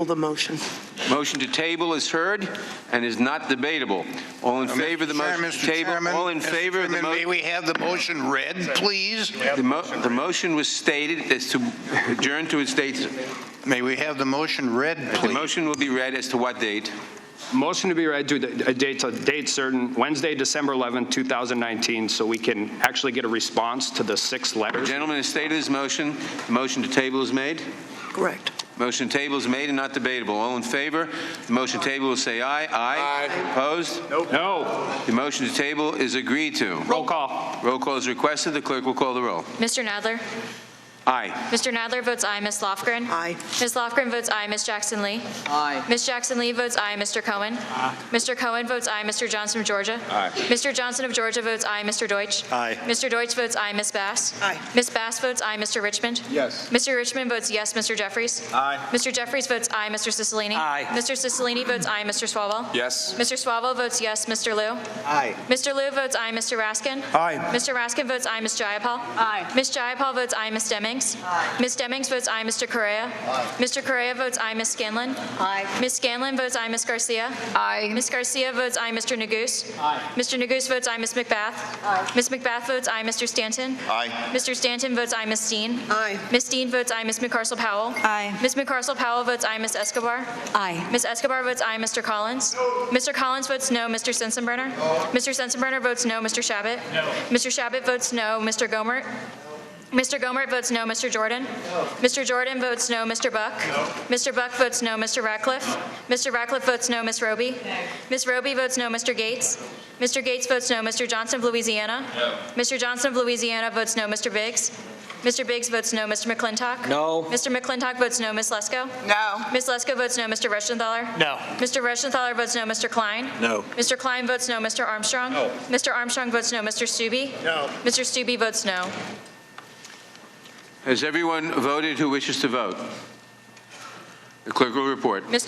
The motion. Motion to table is heard and is not debatable. All in favor of the motion to table? All in favor of the motion? May we have the motion read, please? The motion was stated as to adjourn to its date. May we have the motion read, The please? motion will be read as to what date? Motion to be read to a date certain, Wednesday, December 11, 2019, so we can actually get a response to the 6 The letters. gentleman has stated his motion. The motion to table is made. Correct. Motion to table is made and not debatable. All in favor? The motion to table will say aye. Aye. Opposed? No. The motion to table is agreed to. Roll call. Roll call is requested. The clerk will call the roll. Mr. Nadler? Aye. Mr. Nadler votes aye. Ms. Lofgren? Aye. Ms. Lofgren votes aye. Ms. Jackson Lee? Aye. Ms. Jackson Lee votes aye. Mr. Cohen? Aye. Mr. Cohen votes aye. Mr. Johnson of Georgia? Aye. Mr. Johnson of Georgia votes aye. Mr. Deutsch? Aye. Mr. Deutsch votes aye. Ms. Bass? Aye. Ms. Bass votes aye. Mr. Richmond? Yes. Mr. Richmond votes yes. Mr. Jeffries? Aye. Mr. Jeffries votes aye. Mr. Cicilline? Aye. Mr. Cicilline votes aye. Mr. Swalwell? Yes. Mr. Swalwell votes yes. Mr. Liu? Aye. Mr. Liu votes aye. Mr. Raskin? Aye. Mr. Raskin votes aye. Ms. Jayapal? Aye. Ms. Jayapal votes aye. Ms. Demings? Aye. Ms. Demings votes aye. Mr. Correa? Aye. Mr. Correa votes aye. Ms. Scanlon? Aye. Ms. Scanlon votes aye. Ms. Garcia? Aye. Ms. Garcia votes aye. Mr. Neguse? Aye. Mr. Neguse votes aye. Ms. McBath? Aye. Ms. McBath votes aye. Mr. Stanton? Aye. Mr. Stanton votes aye. Ms. Steen? Aye. Ms. Steen votes aye. Ms. McCarcel-Powell? Aye. Ms. McCarcel-Powell votes aye. Ms. Escobar? Aye. Ms. Escobar votes aye. Mr. Collins? No. Mr. Collins votes no. Mr. Sensenbrenner? No. Mr. Sensenbrenner votes no. Mr. Shabbat? No. Mr. Shabbat votes no. Mr. Gomert? Mr. Gomert votes no. Mr. Jordan? No. Mr. Jordan votes no. Mr. Buck? No. Mr. Buck votes no. Mr. Ratcliffe? Mr. Ratcliffe votes no. Ms. Roby? No. Ms. Roby votes no. Mr. Gates? Mr. Gates votes no. Mr. Johnson of Louisiana? No. Mr. Johnson of Louisiana votes no. Mr. Biggs? Mr. Biggs votes no. Mr. McClintock? No. Mr. McClintock votes no. Ms. Lesko? No. Ms. Lesko votes no. Mr. Reschenthaler? No. Mr. Reschenthaler votes no. Mr. Klein? No. Mr. Klein votes no. Mr. Armstrong? No. Mr. Armstrong votes no. Mr. Stubbe? No. Mr. Stubbe votes no. Has everyone voted who wishes to vote? The clerk will report. Mr.